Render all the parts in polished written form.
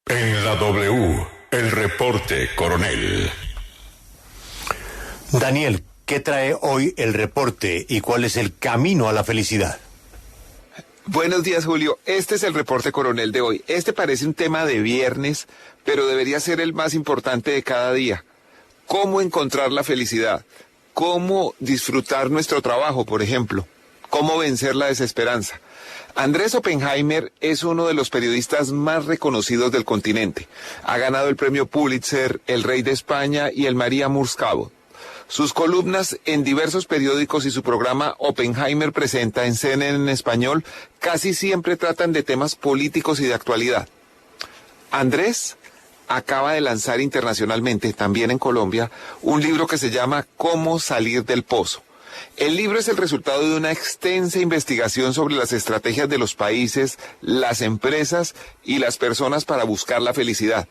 En la W, el reporte coronel. Daniel, ¿qué trae hoy el reporte y cuál es el camino a la felicidad? Buenos días, Julio. Este es el reporte coronel de hoy. Este parece un tema de viernes, pero debería ser el más importante de cada día. ¿Cómo encontrar la felicidad? ¿Cómo disfrutar nuestro trabajo, por ejemplo? ¿Cómo vencer la desesperanza? Andrés Oppenheimer es uno de los periodistas más reconocidos del continente. Ha ganado el premio Pulitzer, el Rey de España y el María Murskabo. Sus columnas en diversos periódicos y su programa Oppenheimer presenta en CNN en español casi siempre tratan de temas políticos y de actualidad. Andrés acaba de lanzar internacionalmente, también en Colombia, un libro que se llama Cómo salir del pozo. El libro es el resultado de una extensa investigación sobre las estrategias de los países, las empresas y las personas para buscar la felicidad.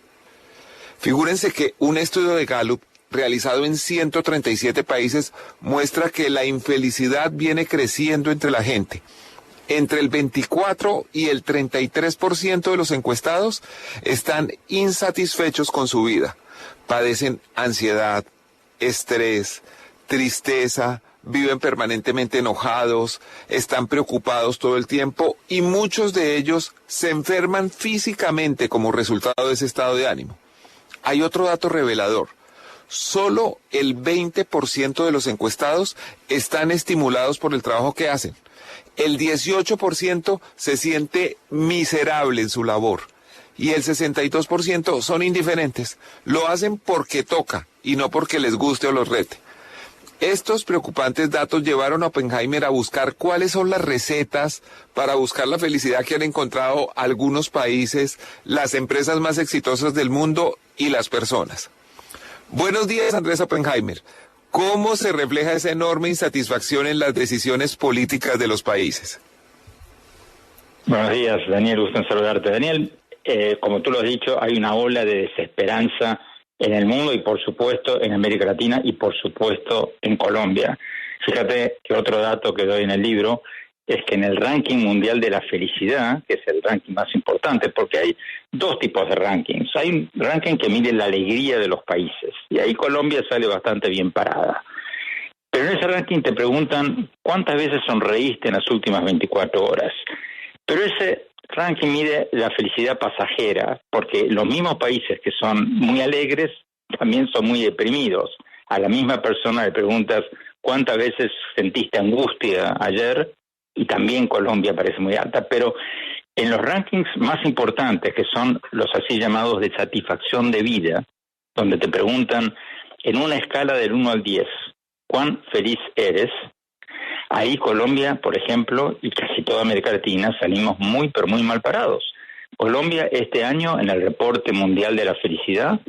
Figúrense que un estudio de Gallup realizado en 137 países muestra que la infelicidad viene creciendo entre la gente. Entre el 24 y el 33% de los encuestados están insatisfechos con su vida. Padecen ansiedad, estrés, tristeza, viven permanentemente enojados, están preocupados todo el tiempo y muchos de ellos se enferman físicamente como resultado de ese estado de ánimo. Hay otro dato revelador. Solo el 20% de los encuestados están estimulados por el trabajo que hacen. El 18% se siente miserable en su labor y el 62% son indiferentes. Lo hacen porque toca y no porque les guste o los rete. Estos preocupantes datos llevaron a Oppenheimer a buscar cuáles son las recetas para buscar la felicidad que han encontrado algunos países, las empresas más exitosas del mundo y las personas. Buenos días, Andrés Oppenheimer. ¿Cómo se refleja esa enorme insatisfacción en las decisiones políticas de los países? Buenos días, Daniel. Gusto en saludarte. Daniel, como tú lo has dicho, hay una ola de desesperanza en el mundo y, por supuesto, en América Latina y, por supuesto, en Colombia. Fíjate que otro dato que doy en el libro es que en el ranking mundial de la felicidad, que es el ranking más importante, porque hay dos tipos de rankings. Hay un ranking que mide la alegría de los países, y ahí Colombia sale bastante bien parada. Pero en ese ranking te preguntan cuántas veces sonreíste en las últimas 24 horas. Pero ese ranking mide la felicidad pasajera, porque los mismos países que son muy alegres también son muy deprimidos. A la misma persona le preguntas cuántas veces sentiste angustia ayer, y también Colombia parece muy alta, pero en los rankings más importantes, que son los así llamados de satisfacción de vida, donde te preguntan en una escala del 1 al 10, ¿cuán feliz eres? Ahí Colombia, por ejemplo, y casi toda América Latina, salimos muy, pero muy mal parados. Colombia este año, en el reporte mundial de la felicidad,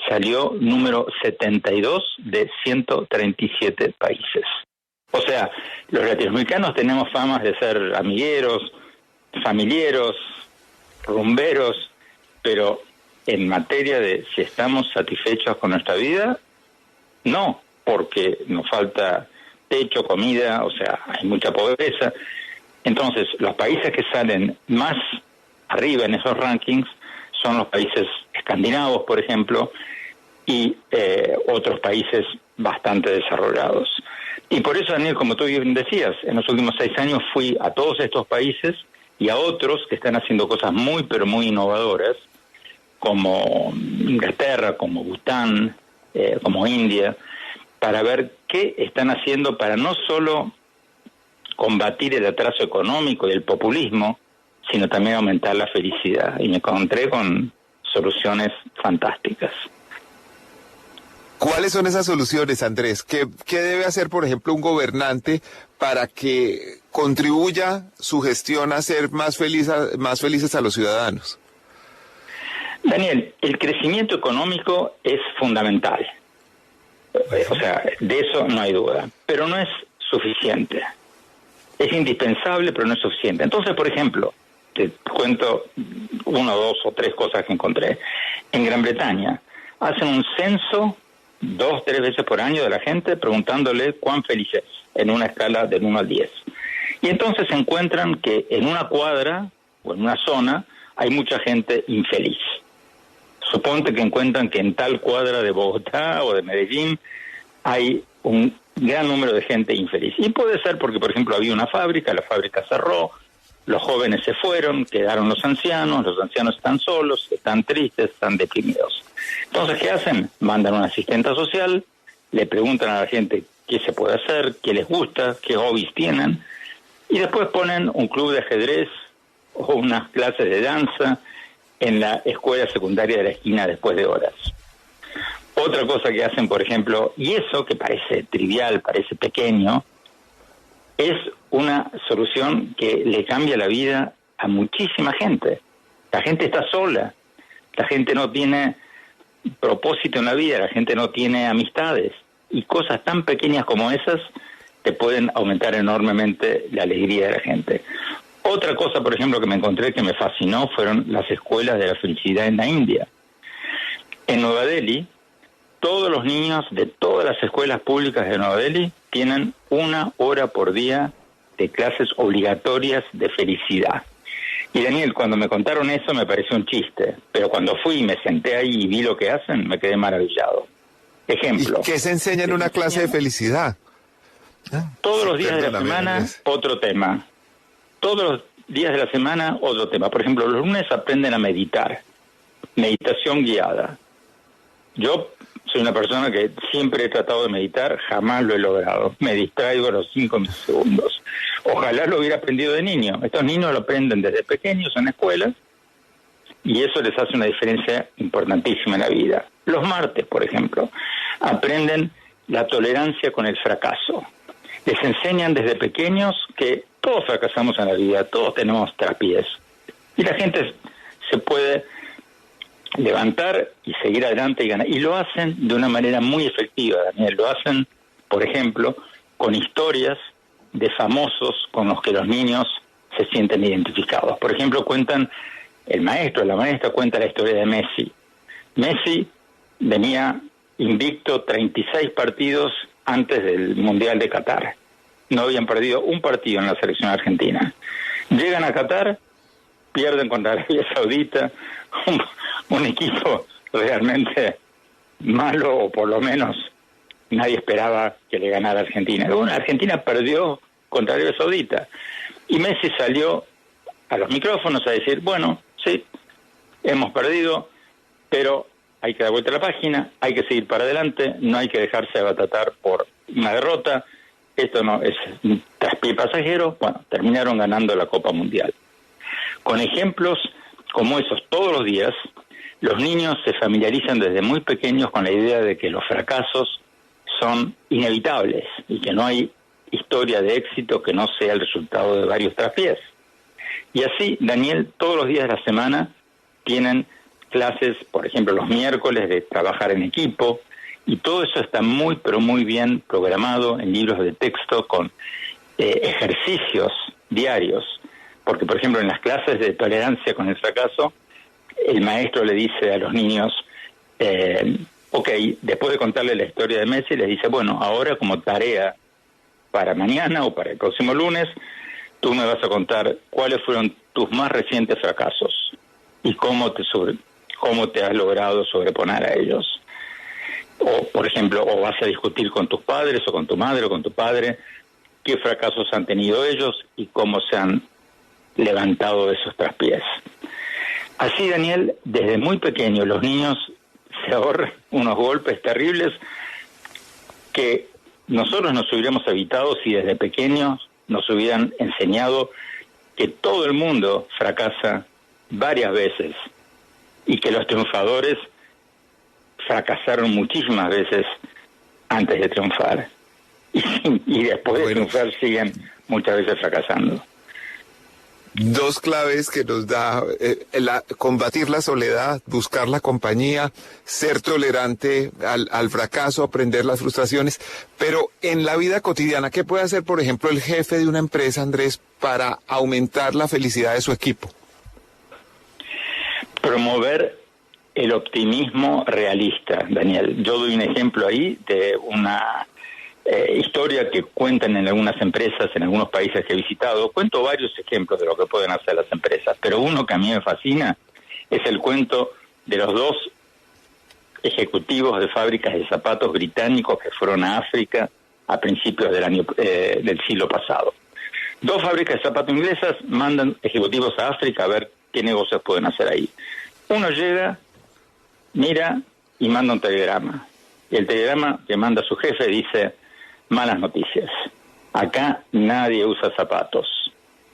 salió número 72 de 137 países. O sea, los latinoamericanos tenemos fama de ser amigueros, familiares, rumberos, pero en materia de si estamos satisfechos con nuestra vida, no, porque nos falta techo, comida, o sea, hay mucha pobreza. Entonces, los países que salen más arriba en esos rankings son los países escandinavos, por ejemplo, y otros países bastante desarrollados. Y por eso, Daniel, como tú bien decías, en los últimos 6 años fui a todos estos países y a otros que están haciendo cosas muy, pero muy innovadoras, como Inglaterra, como Bután, como India, para ver qué están haciendo para no solo combatir el atraso económico y el populismo, sino también aumentar la felicidad. Y me encontré con soluciones fantásticas. ¿Cuáles son esas soluciones, Andrés? ¿Qué debe hacer, por ejemplo, un gobernante para que contribuya su gestión a ser más felices a los ciudadanos? Daniel, el crecimiento económico es fundamental. O sea, de eso no hay duda. Pero no es suficiente. Es indispensable, pero no es suficiente. Entonces, por ejemplo, te cuento 1, 2 o 3 cosas que encontré. En Gran Bretaña hacen un censo 2, 3 veces por año de la gente preguntándole cuán feliz es, en una escala del 1 al 10. Y entonces encuentran que en una cuadra o en una zona hay mucha gente infeliz. Suponte que encuentran que en tal cuadra de Bogotá o de Medellín hay un gran número de gente infeliz. Y puede ser porque, por ejemplo, había una fábrica, la fábrica cerró, los jóvenes se fueron, quedaron los ancianos están solos, están tristes, están deprimidos. Entonces, ¿qué hacen? Mandan un asistente social, le preguntan a la gente qué se puede hacer, qué les gusta, qué hobbies tienen, y después ponen un club de ajedrez o unas clases de danza en la escuela secundaria de la esquina después de horas. Otra cosa que hacen, por ejemplo, y eso que parece trivial, parece pequeño, es una solución que le cambia la vida a muchísima gente. La gente está sola, la gente no tiene propósito en la vida, la gente no tiene amistades, y cosas tan pequeñas como esas te pueden aumentar enormemente la alegría de la gente. Otra cosa, por ejemplo, que me encontré que me fascinó fueron las escuelas de la felicidad en la India. En Nueva Delhi, todos los niños de todas las escuelas públicas de Nueva Delhi tienen 1 hora por día de clases obligatorias de felicidad. Y Daniel, cuando me contaron eso me pareció un chiste, pero cuando fui y me senté ahí y vi lo que hacen, me quedé maravillado. Ejemplo. ¿Y qué se enseña en una clase de felicidad? Todos los días de la semana, otro tema. Todos los días de la semana, otro tema. Por ejemplo, los lunes aprenden a meditar. Meditación guiada. Yo soy una persona que siempre he tratado de meditar, jamás lo he logrado. Me distraigo a los 5 segundos. Ojalá lo hubiera aprendido de niño. Estos niños lo aprenden desde pequeños en escuelas y eso les hace una diferencia importantísima en la vida. Los martes, por ejemplo, aprenden la tolerancia con el fracaso. Les enseñan desde pequeños que todos fracasamos en la vida, todos tenemos traspiés. Y la gente se puede levantar y seguir adelante y ganar. Y lo hacen de una manera muy efectiva, Daniel. Lo hacen, por ejemplo, con historias de famosos con los que los niños se sienten identificados. Por ejemplo, el maestro, la maestra cuenta la historia de Messi. Messi venía invicto 36 partidos antes del Mundial de Qatar. No habían perdido un partido en la selección argentina. Llegan a Qatar, pierden contra Arabia Saudita, un equipo realmente malo, o por lo menos nadie esperaba que le ganara a Argentina. Bueno, Argentina perdió contra Arabia Saudita y Messi salió a los micrófonos a decir, bueno, sí, hemos perdido, pero hay que dar vuelta a la página, hay que seguir para adelante, no hay que dejarse abatatar por una derrota, esto no es un traspié pasajero. Bueno, terminaron ganando la Copa Mundial. Con ejemplos como esos todos los días, los niños se familiarizan desde muy pequeños con la idea de que los fracasos son inevitables y que no hay historia de éxito que no sea el resultado de varios traspiés. Y así, Daniel, todos los días de la semana tienen clases, por ejemplo, los miércoles de trabajar en equipo, y todo eso está muy, pero muy bien programado en libros de texto con ejercicios diarios. Porque, por ejemplo, en las clases de tolerancia con el fracaso, el maestro le dice a los niños, ok, después de contarle la historia de Messi, les dice, bueno, ahora como tarea para mañana o para el próximo lunes, tú me vas a contar cuáles fueron tus más recientes fracasos y cómo te has logrado sobreponer a ellos. O, por ejemplo, o vas a discutir con tus padres o con tu madre o con tu padre qué fracasos han tenido ellos y cómo se han levantado de esos traspiés. Así, Daniel, desde muy pequeño los niños se ahorran unos golpes terribles que nosotros nos hubiéramos evitado si desde pequeños nos hubieran enseñado que todo el mundo fracasa varias veces y que los triunfadores fracasaron muchísimas veces antes de triunfar y después de triunfar siguen muchas veces fracasando. Dos claves que nos da combatir la soledad, buscar la compañía, ser tolerante al fracaso, aprender las frustraciones. Pero en la vida cotidiana, ¿qué puede hacer, por ejemplo, el jefe de una empresa, Andrés, para aumentar la felicidad de su equipo? Promover el optimismo realista, Daniel. Yo doy un ejemplo ahí de una historia que cuentan en algunas empresas, en algunos países que he visitado. Cuento varios ejemplos de lo que pueden hacer las empresas, pero uno que a mí me fascina es el cuento de los dos ejecutivos de fábricas de zapatos británicos que fueron a África a principios del siglo pasado. 2 fábricas de zapatos inglesas mandan ejecutivos a África a ver qué negocios pueden hacer ahí. Uno llega, mira y manda un telegrama. Y el telegrama que manda su jefe dice: malas noticias. Acá nadie usa zapatos.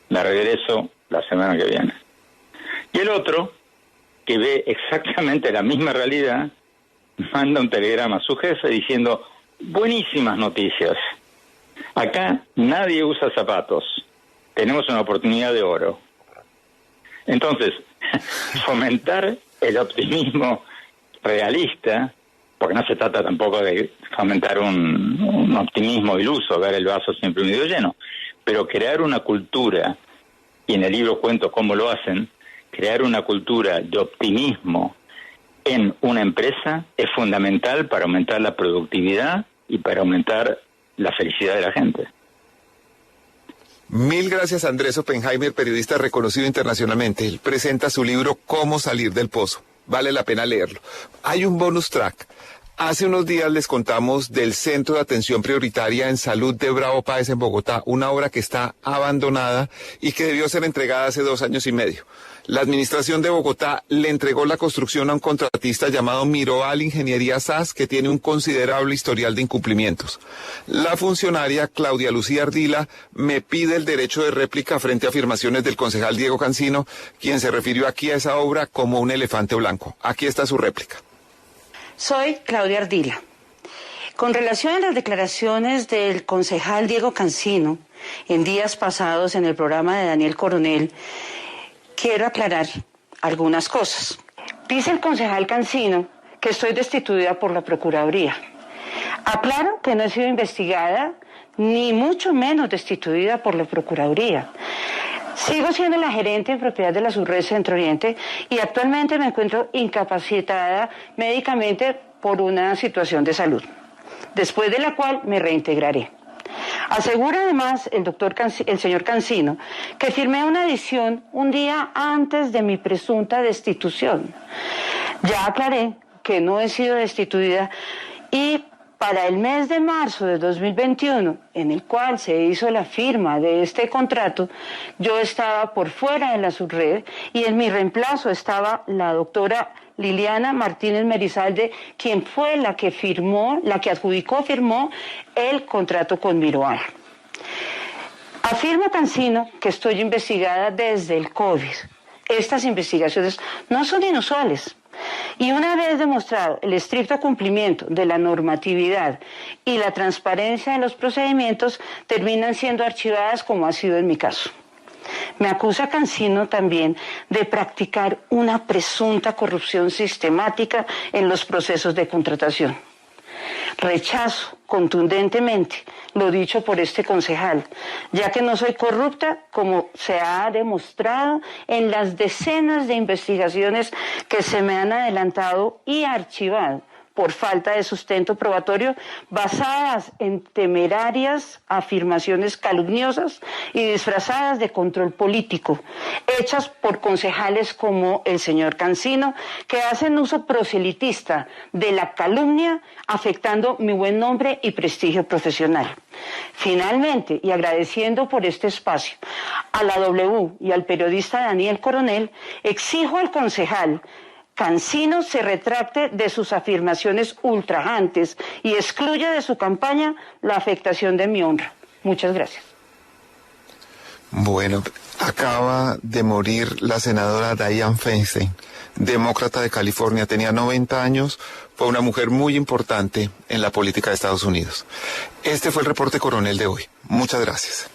Me regreso la semana que viene. Y el otro, que ve exactamente la misma realidad, manda un telegrama a su jefe diciendo: buenísimas noticias. Acá nadie usa zapatos. Tenemos una oportunidad de oro. Entonces, fomentar el optimismo realista, porque no se trata tampoco de fomentar un optimismo iluso, ver el vaso siempre medio lleno, pero crear una cultura, y en el libro cuento cómo lo hacen, crear una cultura de optimismo en una empresa es fundamental para aumentar la productividad y para aumentar la felicidad de la gente. Mil gracias a Andrés Oppenheimer, periodista reconocido internacionalmente. Él presenta su libro Cómo salir del pozo. Vale la pena leerlo. Hay un bonus track. Hace unos días les contamos del Centro de Atención Prioritaria en Salud de Bravo Páez en Bogotá, una obra que está abandonada y que debió ser entregada hace 2 años y medio. La administración de Bogotá le entregó la construcción a un contratista llamado Miroval Ingeniería SAS, que tiene un considerable historial de incumplimientos. La funcionaria Claudia Lucía Ardila me pide el derecho de réplica frente a afirmaciones del concejal Diego Cancino, quien se refirió aquí a esa obra como un elefante blanco. Aquí está su réplica. Soy Claudia Ardila. Con relación a las declaraciones del concejal Diego Cancino en días pasados en el programa de Daniel Coronel, quiero aclarar algunas cosas. Dice el concejal Cancino que estoy destituida por la Procuraduría. Aclaro que no he sido investigada, ni mucho menos destituida por la Procuraduría. Sigo siendo la gerente en propiedad de la Subred Centro Oriente y actualmente me encuentro incapacitada médicamente por una situación de salud, después de la cual me reintegraré. Asegura además el señor Cancino que firmé una adición un día antes de mi presunta destitución. Ya aclaré que no he sido destituida y para el mes de marzo de 2021, en el cual se hizo la firma de este contrato, yo estaba por fuera de la subred y en mi reemplazo estaba la doctora Liliana Martínez Merizalde, quien fue la que firmó el contrato con Miroval. Afirma Cancino que estoy investigada desde el COVID. Estas investigaciones no son inusuales. Y una vez demostrado el estricto cumplimiento de la normatividad y la transparencia de los procedimientos, terminan siendo archivadas como ha sido en mi caso. Me acusa Cancino también de practicar una presunta corrupción sistemática en los procesos de contratación. Rechazo contundentemente lo dicho por este concejal, ya que no soy corrupta como se ha demostrado en las decenas de investigaciones que se me han adelantado y archivado por falta de sustento probatorio, basadas en temerarias afirmaciones calumniosas y disfrazadas de control político, hechas por concejales como el señor Cancino, que hacen uso proselitista de la calumnia, afectando mi buen nombre y prestigio profesional. Finalmente, y agradeciendo por este espacio a la W y al periodista Daniel Coronel, exijo al concejal Cancino se retracte de sus afirmaciones ultrajantes y excluya de su campaña la afectación de mi honra. Muchas gracias. Bueno, acaba de morir la senadora Dianne Feinstein, demócrata de California. Tenía 90 años, fue una mujer muy importante en la política de Estados Unidos. Este fue el reporte Coronel de hoy. Muchas gracias.